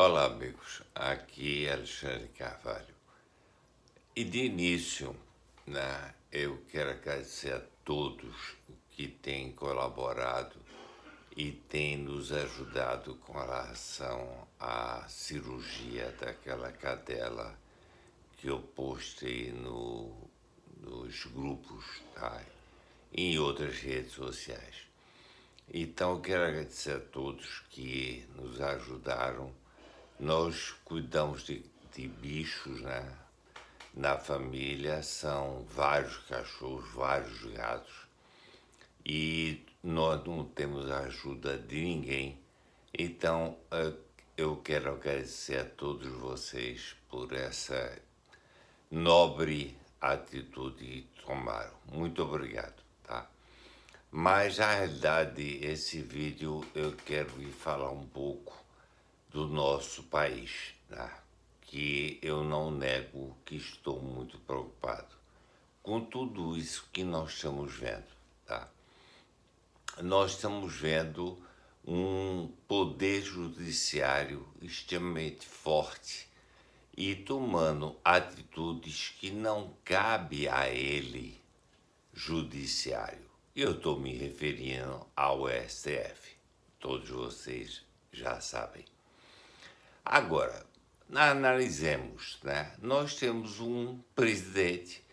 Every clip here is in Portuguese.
Olá, amigos. Aqui é Alexandre Carvalho. E de início, eu quero agradecer a todos que têm colaborado e têm nos ajudado com relação à cirurgia daquela cadela que eu postei nos grupos, tá? E em outras redes sociais. Então, eu quero agradecer a todos que nos ajudaram. Nós cuidamos de bichos, né? Na família são vários cachorros, vários gatos, e nós não temos a ajuda de ninguém. Então, eu quero agradecer a todos vocês por essa nobre atitude que tomaram. Muito obrigado, tá? Mas, na realidade, esse vídeo eu quero vir falar um pouco do nosso país, né? Que eu não nego que estou muito preocupado com tudo isso que nós estamos vendo, tá? Nós estamos vendo um poder judiciário extremamente forte e tomando atitudes que não cabe a ele, judiciário. Eu estou me referindo ao STF. Todos vocês já sabem. Agora, analisemos, né? Nós temos um presidente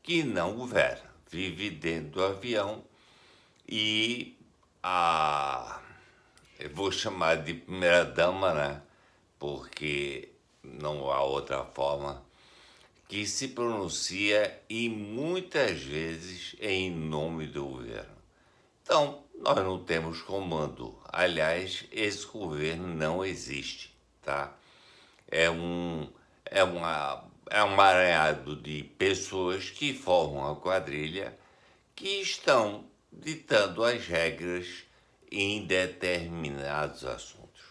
que não governa, vive dentro do avião e eu vou chamar de primeira-dama, né? Porque não há outra forma, que se pronuncia e muitas vezes em nome do governo. Então, nós não temos comando. Aliás, esse governo não existe, tá? É um aranhado de pessoas que formam a quadrilha que estão ditando as regras em determinados assuntos.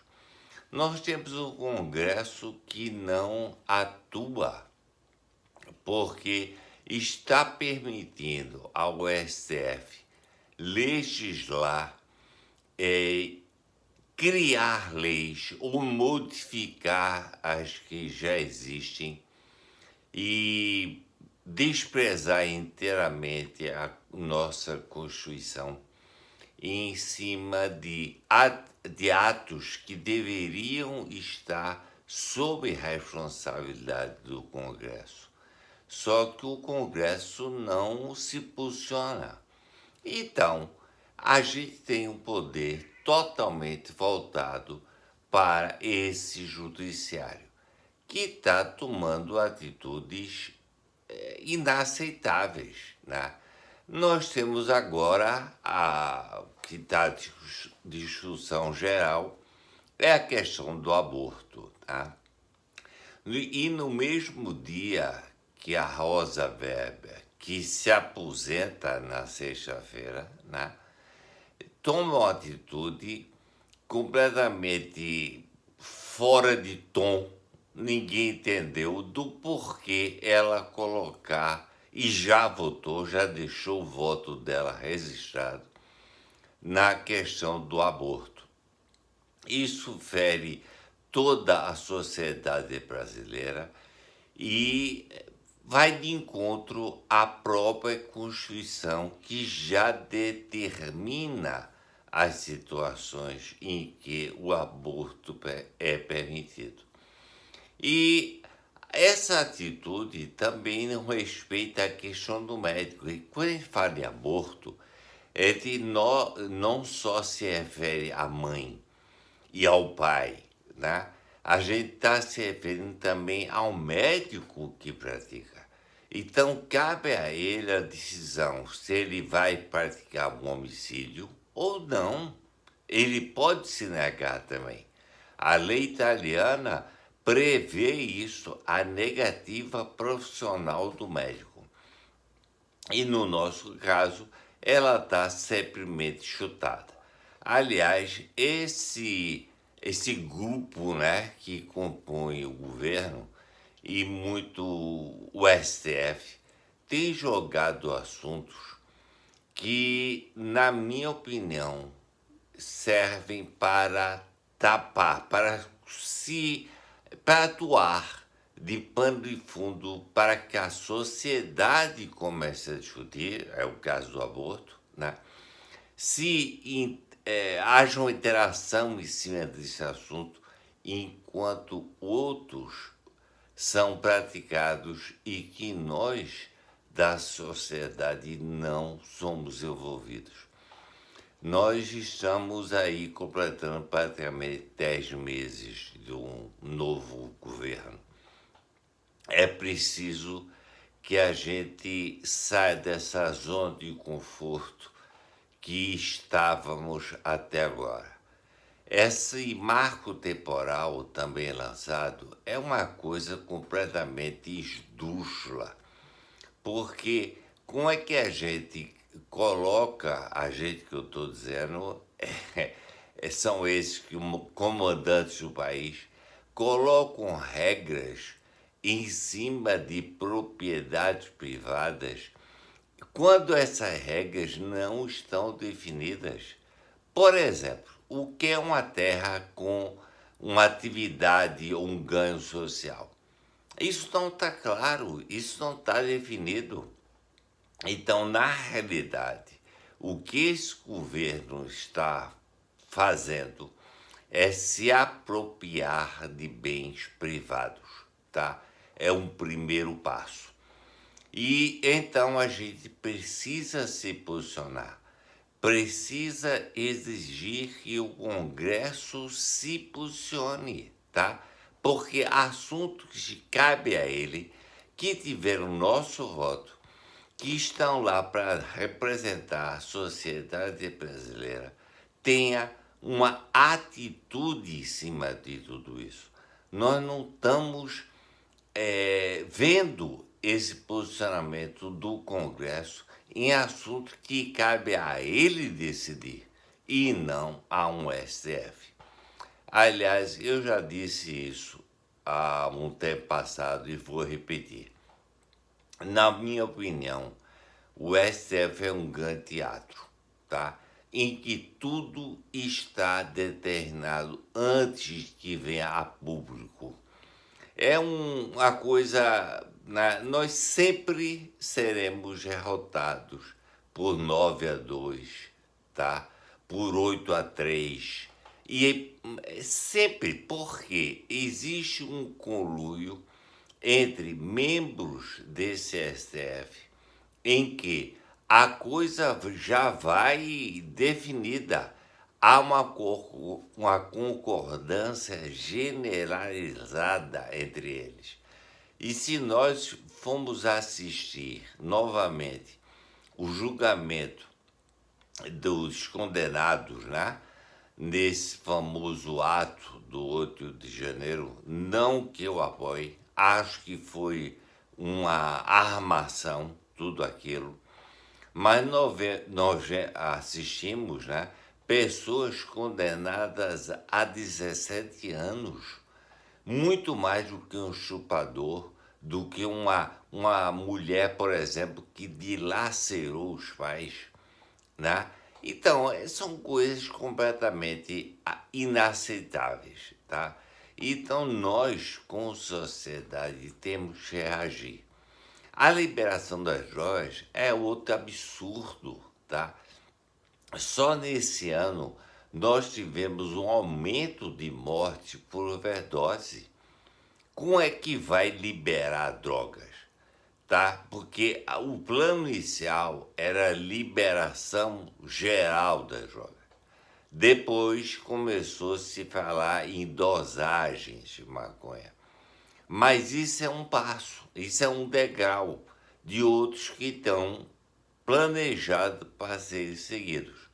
Nós temos um Congresso que não atua porque está permitindo ao STF legislar, criar leis ou modificar as que já existem e desprezar inteiramente a nossa Constituição em cima de atos que deveriam estar sob responsabilidade do Congresso. Só que o Congresso não se posiciona. Então, a gente tem um poder totalmente voltado para esse judiciário, que está tomando atitudes inaceitáveis, né? Nós temos agora a que está de discussão geral é a questão do aborto, tá? E no mesmo dia que a Rosa Weber, que se aposenta na sexta-feira, né, toma uma atitude completamente fora de tom. Ninguém entendeu do porquê ela colocar, e já votou, já deixou o voto dela registrado na questão do aborto. Isso fere toda a sociedade brasileira e vai de encontro à própria Constituição, que já determina as situações em que o aborto é permitido. E essa atitude também não respeita a questão do médico. E quando a gente fala em aborto, não só se refere à mãe e ao pai, né? A gente está se referindo também ao médico que pratica. Então, cabe a ele a decisão se ele vai praticar um homicídio ou não. Ele pode se negar também. A lei italiana prevê isso, a negativa profissional do médico. E no nosso caso, ela está simplesmente chutada. Aliás, esse grupo, né, que compõe o governo e muito o STF tem jogado assuntos que, na minha opinião, servem para tapar, para se para atuar de pano de fundo para que a sociedade comece a discutir, é o caso do aborto, né? Haja uma interação em cima desse assunto, enquanto outros são praticados e que nós, da sociedade, não somos envolvidos. Nós estamos aí completando praticamente 10 meses de um novo governo. É preciso que a gente saia dessa zona de conforto que estávamos até agora. Esse marco temporal também lançado é uma coisa completamente esdrúxula, porque como é que a gente coloca, a gente que eu estou dizendo, são esses que comandantes do país, colocam regras em cima de propriedades privadas quando essas regras não estão definidas. Por exemplo, o que é uma terra com uma atividade ou um ganho social? Isso não está claro, isso não está definido. Então, na realidade, o que esse governo está fazendo é se apropriar de bens privados, tá? É um primeiro passo. E então a gente precisa se posicionar, precisa exigir que o Congresso se posicione, tá? Porque assunto que cabe a ele, que tiveram o nosso voto, que estão lá para representar a sociedade brasileira, tenha uma atitude em cima de tudo isso. Nós não estamos vendo esse posicionamento do Congresso em assunto que cabe a ele decidir e não a um STF. Aliás, eu já disse isso há um tempo passado e vou repetir. Na minha opinião, o STF é um grande teatro, tá? Em que tudo está determinado antes que venha a público. É uma coisa, né? Nós sempre seremos derrotados por 9-2, tá? Por 8-3. E sempre porque existe um conluio entre membros desse STF em que a coisa já vai definida. Há uma concordância generalizada entre eles. E se nós formos assistir novamente o julgamento dos condenados, né, nesse famoso ato do 8 de janeiro, não que eu apoie, acho que foi uma armação, tudo aquilo, mas nós assistimos, né, pessoas condenadas a 17 anos, muito mais do que um chupador, do que uma mulher, por exemplo, que dilacerou os pais, né? Então, são coisas completamente inaceitáveis, tá? Então, nós, como sociedade, temos que reagir. A liberação das drogas é outro absurdo, tá? Só nesse ano nós tivemos um aumento de morte por overdose. Como é que vai liberar drogas? Tá? Porque o plano inicial era a liberação geral das drogas. Depois começou-se a falar em dosagens de maconha. Mas isso é um passo, isso é um degrau de outros que estão planejados para serem seguidos.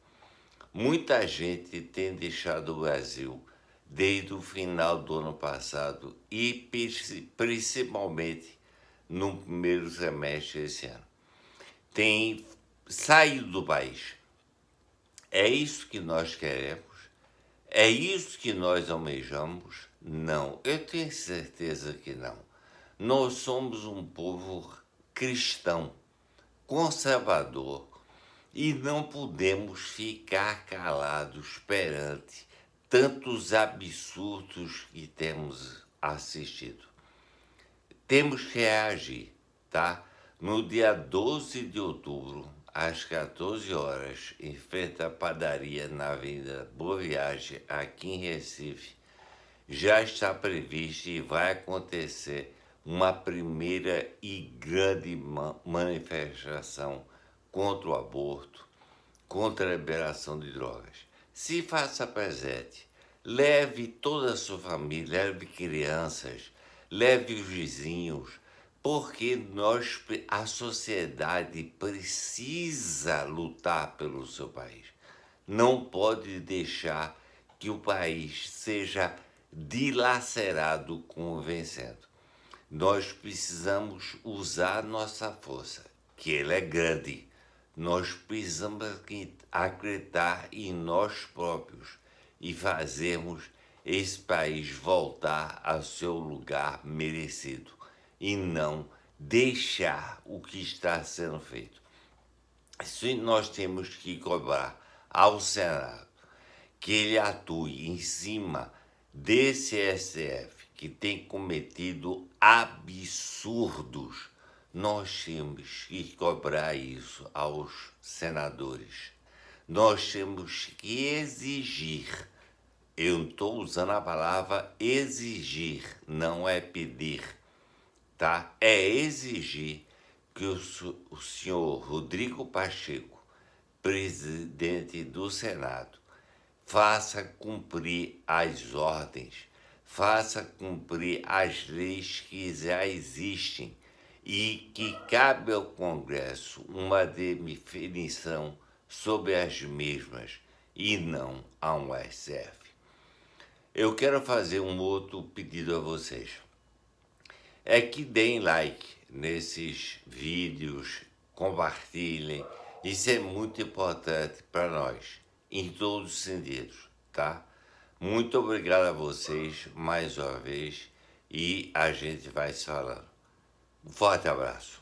Muita gente tem deixado o Brasil desde o final do ano passado e principalmente no primeiro semestre desse ano. Tem saído do país. É isso que nós queremos? É isso que nós almejamos? Não, eu tenho certeza que não. Nós somos um povo cristão, conservador, e não podemos ficar calados perante tantos absurdos que temos assistido. Temos que reagir, tá? No dia 12 de outubro, às 14 horas, em frente à padaria na Avenida Boa Viagem, aqui em Recife, já está previsto e vai acontecer uma primeira e grande manifestação contra o aborto, contra a liberação de drogas. Se faça presente, leve toda a sua família, leve crianças, leve os vizinhos, porque a sociedade precisa lutar pelo seu país. Não pode deixar que o país seja dilacerado como vencendo. Nós precisamos usar nossa força, que ela é grande. Nós precisamos acreditar em nós próprios e fazermos esse país voltar ao seu lugar merecido e não deixar o que está sendo feito. Isso nós temos que cobrar ao Senado que ele atue em cima desse STF que tem cometido absurdos. Nós temos que cobrar isso aos senadores. Nós temos que exigir. Eu não estou usando a palavra exigir, não é pedir, tá? É exigir que o senhor Rodrigo Pacheco, presidente do Senado, faça cumprir as ordens, faça cumprir as leis que já existem e que cabe ao Congresso uma definição sobre as mesmas e não a um STF. Eu quero fazer um outro pedido a vocês. É que deem like nesses vídeos, compartilhem. Isso é muito importante para nós, em todos os sentidos, tá? Muito obrigado a vocês mais uma vez e a gente vai se falando. Um forte abraço.